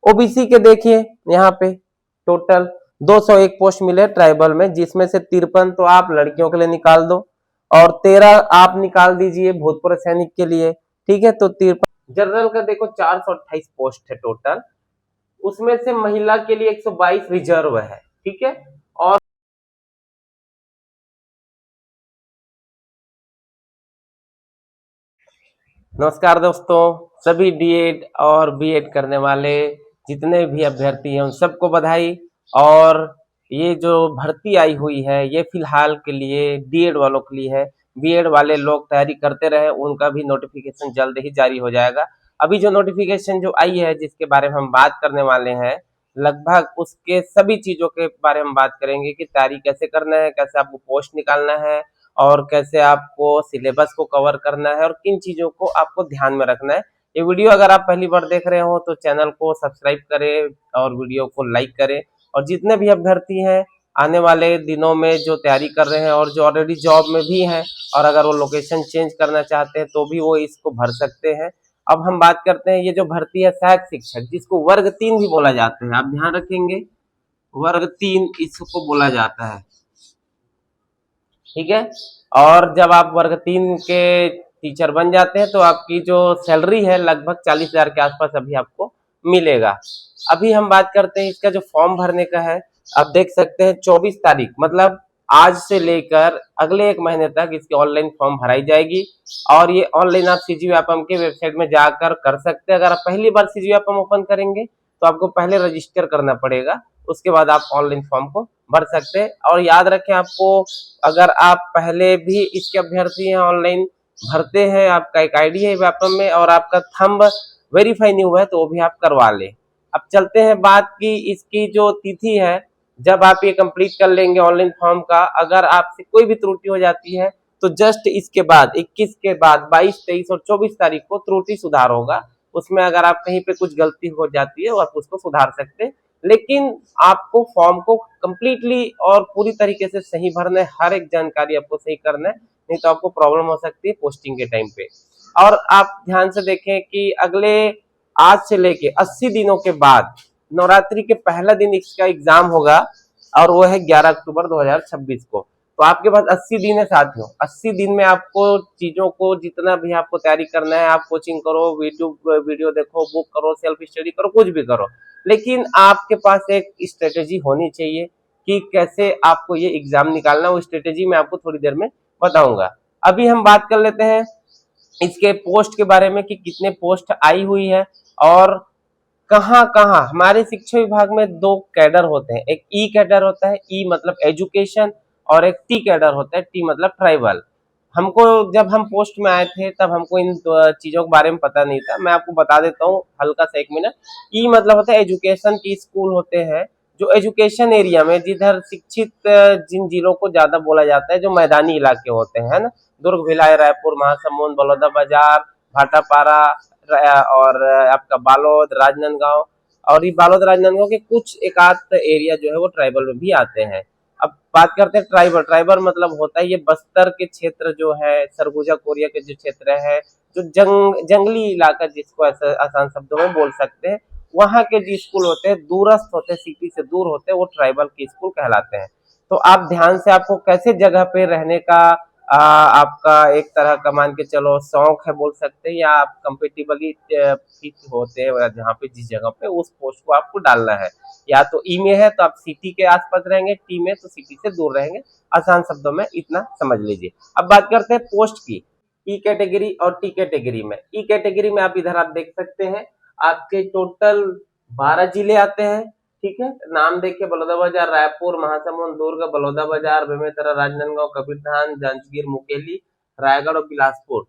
OBC के देखिए यहाँ पे टोटल 201 पोस्ट मिले ट्राइबल में, जिसमें से 53 तो आप लड़कियों के लिए निकाल दो और 13 आप निकाल दीजिए भूतपूर्व सैनिक के लिए, ठीक है। तो 53 जनरल का देखो 428 पोस्ट है टोटल, उसमें से महिला के लिए 122 रिजर्व है, ठीक है। और नमस्कार दोस्तों, सभी डीएड और बीएड करने वाले जितने भी अभ्यर्थी हैं उन सबको बधाई। और ये जो भर्ती आई हुई है ये फिलहाल के लिए डीएड वालों के लिए है। बीएड वाले लोग तैयारी करते रहे, उनका भी नोटिफिकेशन जल्द ही जारी हो जाएगा। अभी जो नोटिफिकेशन जो आई है जिसके बारे में हम बात करने वाले हैं, लगभग उसके सभी चीजों के बारे में बात करेंगे कि तैयारी कैसे करना है, कैसे आपको पोस्ट निकालना है और कैसे आपको सिलेबस को कवर करना है और किन चीजों को आपको ध्यान में रखना है। ये वीडियो अगर आप पहली बार देख रहे हो तो चैनल को सब्सक्राइब करें और वीडियो को लाइक करें। और जितने भी अभ्यर्थी हैं आने वाले दिनों में जो तैयारी कर रहे हैं और जो ऑलरेडी जॉब में भी हैं और अगर वो लोकेशन चेंज करना चाहते हैं तो भी वो इसको भर सकते हैं। अब हम बात करते हैं ये जो भर्ती है सहायक शिक्षक, जिसको वर्ग 3 भी बोला जाता है, आप ध्यान रखेंगे वर्ग 3 इसको बोला जाता है, ठीक है। और जब आप वर्ग 3 के टीचर बन जाते हैं तो आपकी जो सैलरी है लगभग 40,000 के आसपास अभी आपको मिलेगा। अभी हम बात करते हैं इसका जो फॉर्म भरने का है, आप देख सकते हैं 24 तारीख मतलब आज से लेकर अगले 1 महीने तक इसकी ऑनलाइन फॉर्म भराई जाएगी। और ये ऑनलाइन आप सीजी व्यापम के वेबसाइट में जाकर कर सकते हैं। अगर आप पहली बार सीजी व्यापम ओपन करेंगे तो आपको पहले रजिस्टर करना पड़ेगा, उसके बाद आप ऑनलाइन फॉर्म को भर सकते हैं। और याद रखें आपको, अगर आप पहले भी इसके अभ्यर्थी हैं ऑनलाइन भरते हैं, आपका एक आईडी है व्यापम में और आपका थंब वेरीफाई नहीं हुआ है तो वो भी आप करवा लें। अब चलते हैं बात की इसकी जो तिथि है, जब आप ये कंप्लीट कर लेंगे ऑनलाइन फॉर्म का, अगर आपसे कोई भी त्रुटि हो जाती है तो जस्ट इसके बाद 21 के बाद 22, 23 और 24 तारीख को त्रुटि सुधार होगा। उसमें अगर आप कहीं पे कुछ गलती हो जाती है आप उसको सुधार सकते हैं, लेकिन आपको फॉर्म को कंप्लीटली और पूरी तरीके से सही भरना है, हर एक जानकारी आपको सही करना है, नहीं तो आपको प्रॉब्लम हो सकती है पोस्टिंग के टाइम पे। और आप ध्यान से देखें कि अगले आज से लेके 80 दिनों के बाद नवरात्रि के पहला दिन इसका एग्जाम होगा और वो है 11 अक्टूबर 2026 को। तो आपके पास 80 दिन है साथियों। 80 दिन में आपको चीजों को जितना भी आपको तैयारी करना है, आप कोचिंग करो, वीडियो देखो, बुक करो, सेल्फ स्टडी करो, कुछ भी करो, लेकिन आपके पास एक स्ट्रेटेजी होनी चाहिए कि कैसे आपको ये एग्जाम निकालना। वो स्ट्रेटेजी मैं आपको थोड़ी देर में बताऊंगा। अभी हम बात कर लेते हैं इसके पोस्ट के बारे में कि कितने पोस्ट आई हुई है और कहाँ कहाँ। हमारे शिक्षा विभाग में 2 कैडर होते हैं, एक ई कैडर होता है, ई मतलब एजुकेशन, और एक टी कैडर होता है, टी मतलब ट्राइबल। हमको जब हम पोस्ट में आए थे तब हमको इन चीजों के बारे में पता नहीं था, मैं आपको बता देता हूँ हल्का सा 1 मिनट। ई मतलब होता है एजुकेशन की स्कूल होते हैं जो एजुकेशन एरिया में, जिधर शिक्षित जिन जिलों को ज्यादा बोला जाता है, जो मैदानी इलाके होते हैं ना, दुर्ग, भिलाई, रायपुर, महासमुंद, बलौदाबाजार, भाटापारा और आपका बालोद, राजनांदगांव। और ये बालोद राजनांदगांव के कुछ एक आध एरिया जो है वो ट्राइबल में भी आते हैं। अब बात करते हैं ट्राइबल। ट्राइबल मतलब होता है ये बस्तर के क्षेत्र जो है, सरगुजा कोरिया के जो क्षेत्र है, जो जंगली इलाका जिसको ऐसा आसान शब्दों में बोल सकते हैं, वहां के जो स्कूल होते हैं, दूरस्थ होते हैं, सिटी से दूर होते हैं, वो ट्राइबल के स्कूल कहलाते हैं। तो आप ध्यान से, आपको कैसे जगह पे रहने का आपका एक तरह का मान के चलो शौक है बोल सकते हैं, या आप कंपेटिबली फिट होते हैं जहाँ पे जिस जगह पे, उस पोस्ट को आपको डालना है। या तो ई में है तो आप सिटी के आसपास रहेंगे, टी में तो सिटी से दूर रहेंगे। आसान शब्दों में इतना समझ लीजिए। अब बात करते हैं पोस्ट की, ई कैटेगरी और टी कैटेगरी में। ई कैटेगरी में आप इधर आप देख सकते हैं आपके टोटल 12 जिले आते हैं, ठीक है। नाम देखिए, बलौदाबाजार, रायपुर, महासमुंद, दुर्ग, बलौदाबाजार, बेमेतरा, राजनांदगांव, कबीरधाम, जांजगीर, मुकेली, रायगढ़ और बिलासपुर।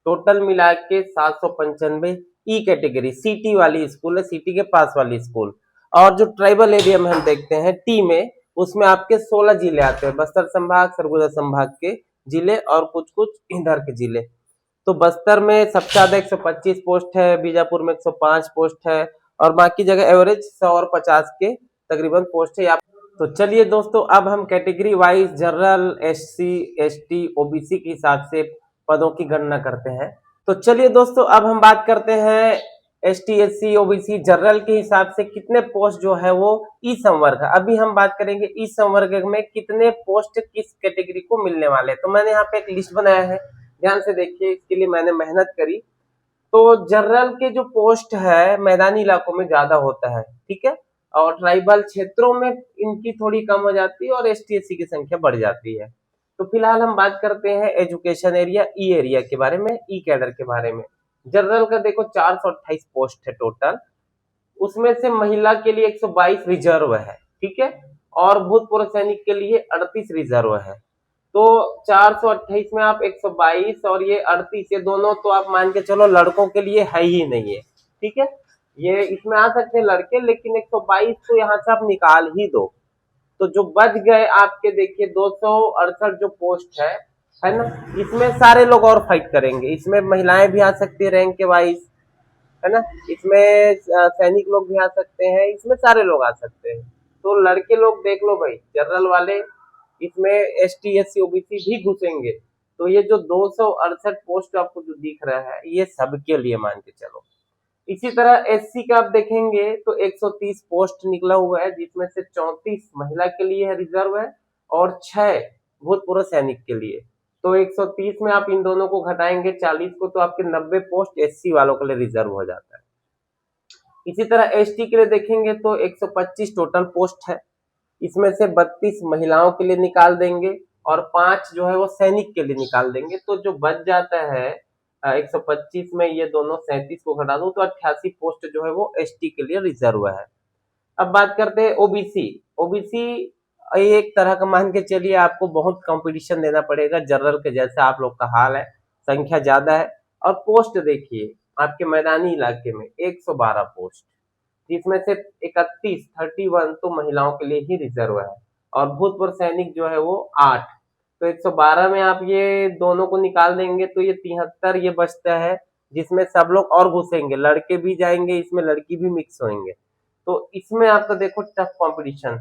टोटल मिला के 795 ई कैटेगरी सिटी वाली स्कूल है, सिटी के पास वाली स्कूल। और जो ट्राइबल एरिया में हम देखते हैं टी में, उसमें आपके 16 जिले आते हैं, बस्तर संभाग, सरगुजा संभाग के जिले और कुछ कुछ इधर के जिले। तो बस्तर में सबसे ज्यादा 125 पोस्ट है, बीजापुर में 105 पोस्ट है और बाकी जगह एवरेज 100 और 50 के तकरीबन पोस्ट है। तो चलिए दोस्तों, अब हम category wise general, SC, ST, OBC के हिसाब से पदों की गणना करते हैं। तो चलिए दोस्तों, अब हम बात करते हैं ST SC OBC जनरल के हिसाब से कितने पोस्ट जो है वो ई संवर्ग। अभी हम बात करेंगे ई संवर्ग में कितने पोस्ट किस कैटेगरी को मिलने वाले हैं। तो मैंने यहाँ पे एक लिस्ट बनाया है, ध्यान से देखिए, इसके लिए मैंने मेहनत करी। तो जनरल के जो पोस्ट है मैदानी इलाकों में ज्यादा होता है, ठीक है, और ट्राइबल क्षेत्रों में इनकी थोड़ी कम हो जाती है और ST SC की संख्या बढ़ जाती है। तो फिलहाल हम बात करते हैं एजुकेशन एरिया ई एरिया के बारे में, ई कैडर के बारे में। जनरल का देखो 428 पोस्ट है टोटल, उसमें से महिला के लिए 122 रिजर्व है, ठीक है, और भूतपूर्व सैनिक के लिए 38 रिजर्व है। तो 428 में आप 122 और ये 38, ये दोनों तो आप मान के चलो लड़कों के लिए है ही नहीं है, ठीक है, ये इसमें आ सकते हैं लड़के, लेकिन 122 तो यहाँ से आप निकाल ही दो। तो जो बच गए आपके देखिए 268 जो पोस्ट है ना, इसमें सारे लोग और फाइट करेंगे। इसमें महिलाएं भी आ सकती है रैंक के वाइज, है ना, इसमें सैनिक लोग भी आ सकते हैं, इसमें सारे लोग आ सकते हैं। तो लड़के लोग देख लो भाई, जनरल वाले, इसमें ST SC OBC भी घुसेंगे। तो ये जो 268 पोस्ट आपको जो दिख रहा है ये सबके लिए मान के चलो। इसी तरह SC का आप देखेंगे तो 130 पोस्ट निकला हुआ है, जिसमें से 34 महिला के लिए है रिजर्व है और 6 भूतपूर्व सैनिक के लिए। तो 130 में आप इन दोनों को घटाएंगे 40 को, तो आपके 90 पोस्ट SC वालों के लिए रिजर्व हो जाता है। इसी तरह ST के लिए देखेंगे तो 125 टोटल पोस्ट है, इसमें से 32 महिलाओं के लिए निकाल देंगे और 5 जो है वो सैनिक के लिए निकाल देंगे। तो जो बच जाता है 125 में ये दोनों 37 को घटा दो तो 88 पोस्ट जो है वो ST के लिए रिजर्व है। अब बात करते हैं OBC। OBC एक तरह का मान के चलिए आपको बहुत कंपटीशन देना पड़ेगा, जनरल के जैसा आप लोग का हाल है, संख्या ज्यादा है। और पोस्ट देखिए आपके मैदानी इलाके में 112 पोस्ट, जिसमें से 31 तो महिलाओं के लिए ही रिजर्व है और भूतपूर्व सैनिक जो है वो 8। तो 112 में आप ये दोनों को निकाल देंगे तो ये 73 ये बचता है, जिसमें सब लोग और घुसेंगे, लड़के भी जाएंगे, इसमें लड़की भी मिक्स होंगे। तो इसमें आपका देखो टफ कंपटीशन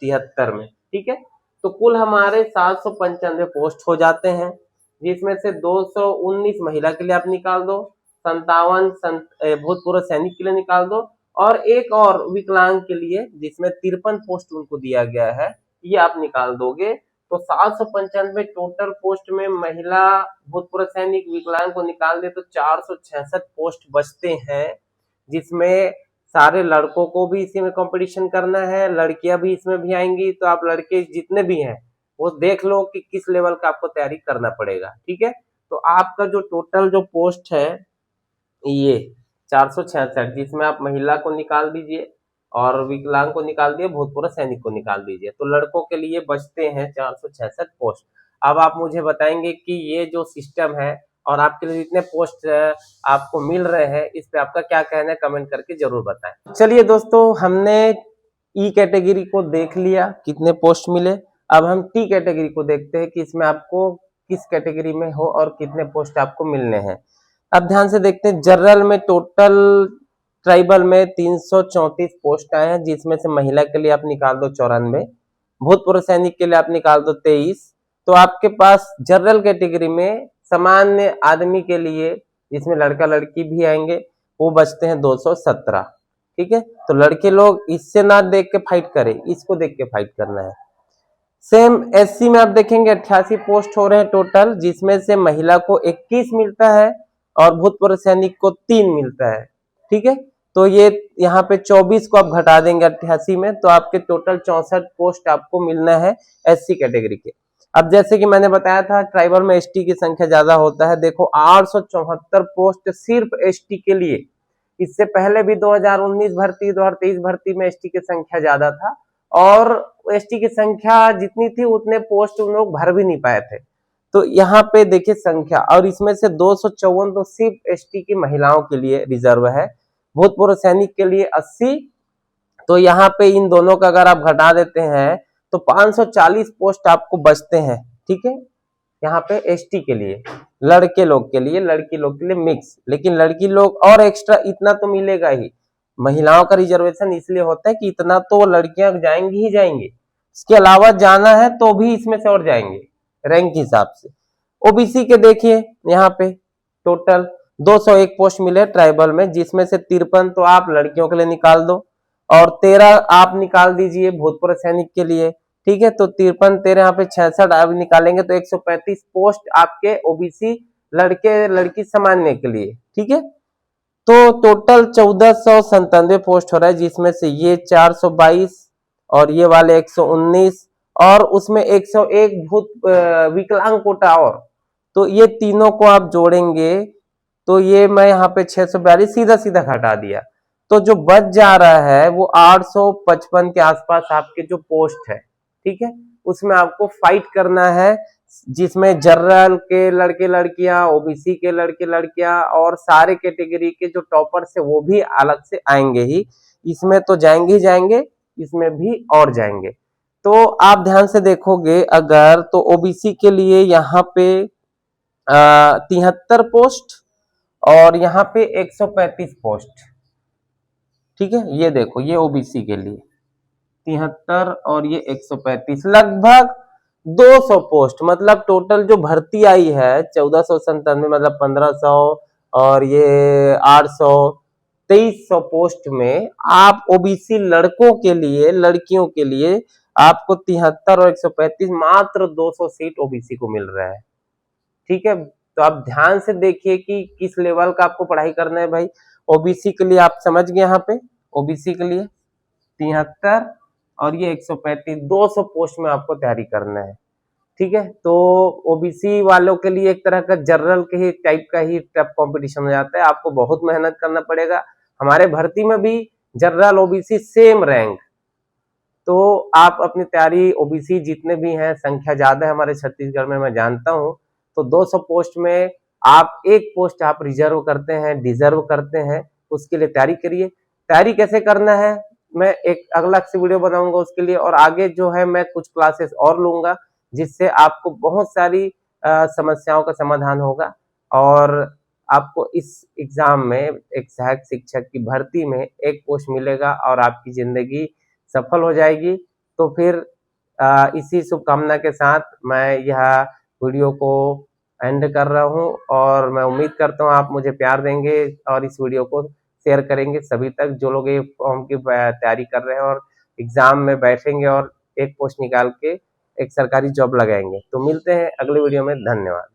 73 में, ठीक है। तो कुल हमारे 795 पोस्ट हो जाते हैं, जिसमें से 219 महिला के लिए आप निकाल दो, 57 भूतपूर्व सैनिक के लिए निकाल दो और एक और विकलांग के लिए जिसमें 53 पोस्ट उनको दिया गया है, ये आप निकाल दोगे। तो 795 टोटल पोस्ट में महिला, भूतपूर्व सैनिक, विकलांग को निकाल दे तो 466 पोस्ट बचते हैं, जिसमें सारे लड़कों को भी इसी में कंपटीशन करना है, लड़कियां भी इसमें भी आएंगी। तो आप लड़के जितने भी हैं वो देख लो कि किस लेवल का आपको तैयारी करना पड़ेगा, ठीक है। तो आपका जो टोटल जो पोस्ट है ये 466, जिसमें आप महिला को निकाल दीजिए और विकलांग को निकाल दिए, भूतपूर्व सैनिक को निकाल दीजिए, तो लड़कों के लिए बचते हैं 466 पोस्ट। अब आप मुझे बताएंगे कि ये जो सिस्टम है और आपके लिए जितने पोस्ट आपको मिल रहे हैं इस पे आपका क्या कहना है, कमेंट करके जरूर बताएं। चलिए दोस्तों, हमने ई कैटेगरी को देख लिया कितने पोस्ट मिले। अब हम टी कैटेगरी को देखते हैं कि इसमें आपको किस कैटेगरी में हो और कितने पोस्ट आपको मिलने हैं। अब ध्यान से देखते हैं, जनरल में टोटल ट्राइबल में 334 पोस्ट आए हैं, जिसमें से महिला के लिए आप निकाल दो 94, भूतपूर्व सैनिक के लिए आप निकाल दो 23। तो आपके पास जनरल कैटेगरी में सामान्य आदमी के लिए, जिसमें लड़का लड़की भी आएंगे, वो बचते हैं 217, ठीक है। तो लड़के लोग इससे ना देख के फाइट करें, इसको देख के फाइट करना है। सेम SC में आप देखेंगे 88 पोस्ट हो रहे हैं टोटल, जिसमें से महिला को 21 मिलता है और भूतपूर्व सैनिक को 3 मिलता है, ठीक है। तो ये यहाँ पे 24 को आप घटा देंगे 88 में, तो आपके टोटल 64 पोस्ट आपको मिलना है SC कैटेगरी के। अब जैसे कि मैंने बताया था ट्राइबल में ST की संख्या ज्यादा होता है, देखो 874 पोस्ट सिर्फ ST के लिए। इससे पहले भी 2019 भर्ती 2023 भर्ती में ST की संख्या ज्यादा था और ST की संख्या जितनी थी उतने पोस्ट उन लोग भर भी नहीं पाए थे। तो यहाँ पे देखिए संख्या, और इसमें से 254 तो सिर्फ ST की महिलाओं के लिए रिजर्व है, भूतपूर्व सैनिक के लिए 80। तो यहाँ पे इन दोनों का अगर आप घटा देते हैं तो 540 पोस्ट आपको बचते हैं, ठीक है। यहाँ पे ST के लिए, लड़के लोग के लिए, लड़की लोग के लिए मिक्स, लेकिन लड़की लोग और एक्स्ट्रा इतना तो मिलेगा ही। महिलाओं का रिजर्वेशन इसलिए होता है कि इतना तो लड़कियां जाएंगी ही जाएंगी, इसके अलावा जाना है तो भी इसमें से और जाएंगे रैंक के हिसाब से। OBC के देखिए यहाँ पे टोटल 201 पोस्ट मिले ट्राइबल में, जिसमें से 53 तो आप लड़कियों के लिए निकाल दो और 13 आप निकाल दीजिए भूतपूर्व सैनिक के लिए। ठीक है, तो 53 13 यहाँ पे 66 आप निकालेंगे तो 135 पोस्ट आपके ओबीसी लड़के लड़की समान्य के लिए। ठीक है, तो टोटल 1497 पोस्ट हो रहा है, जिसमें से ये 422 और ये वाले 119 और उसमें 101 विकलांग कोटा और, तो ये तीनों को आप जोड़ेंगे तो ये मैं यहाँ पे 642 सीधा सीधा घटा दिया, तो जो बच जा रहा है वो 855 के आसपास आपके जो पोस्ट है। ठीक है, उसमें आपको फाइट करना है, जिसमें जनरल के लड़के लड़कियां, ओबीसी के लड़के लड़कियां और सारे कैटेगरी के जो टॉपर्स है वो भी अलग से आएंगे ही, इसमें तो जाएंगे ही जाएंगे, इसमें भी और जाएंगे। तो आप ध्यान से देखोगे अगर, तो ओबीसी के लिए यहाँ पे 73 पोस्ट और यहाँ पे 135 पोस्ट। ठीक है, ये देखो ये ओबीसी के लिए 73 और ये 135, लगभग 200 पोस्ट, मतलब टोटल जो भर्ती आई है 1497 मतलब 1500 और ये 800, 2300 पोस्ट में आप ओबीसी लड़कों के लिए, लड़कियों के लिए आपको 73 और 135 मात्र 200 सीट ओबीसी को मिल रहा है। ठीक है, तो आप ध्यान से देखिए कि किस लेवल का आपको पढ़ाई करना है भाई। ओबीसी के लिए आप समझ गए, यहाँ पे ओबीसी के लिए 73 और ये 135, 200 पोस्ट में आपको तैयारी करना है। ठीक है, तो ओबीसी वालों के लिए एक तरह का जनरल के ही टाइप का ही टफ कंपटीशन हो जाता है, आपको बहुत मेहनत करना पड़ेगा। हमारे भर्ती में भी जनरल ओबीसी सेम रैंक, तो आप अपनी तैयारी, ओबीसी जितने भी हैं, संख्या ज्यादा है हमारे छत्तीसगढ़ में मैं जानता हूं, तो 200 पोस्ट में आप एक पोस्ट आप रिजर्व करते हैं, डिजर्व करते हैं, उसके लिए तैयारी करिए। तैयारी कैसे करना है मैं एक अगला से वीडियो बनाऊंगा उसके लिए, और आगे जो है मैं कुछ क्लासेस और लूंगा जिससे आपको बहुत सारी समस्याओं का समाधान होगा और आपको इस एग्जाम में एक सहायक शिक्षक की भर्ती में एक पोस्ट मिलेगा और आपकी जिंदगी सफल हो जाएगी। तो फिर इसी शुभकामना के साथ मैं यह वीडियो को एंड कर रहा हूं और मैं उम्मीद करता हूं आप मुझे प्यार देंगे और इस वीडियो को शेयर करेंगे सभी तक, जो लोग ये फॉर्म की तैयारी कर रहे हैं और एग्जाम में बैठेंगे और एक पोस्ट निकाल के एक सरकारी जॉब लगाएंगे। तो मिलते हैं अगले वीडियो में, धन्यवाद।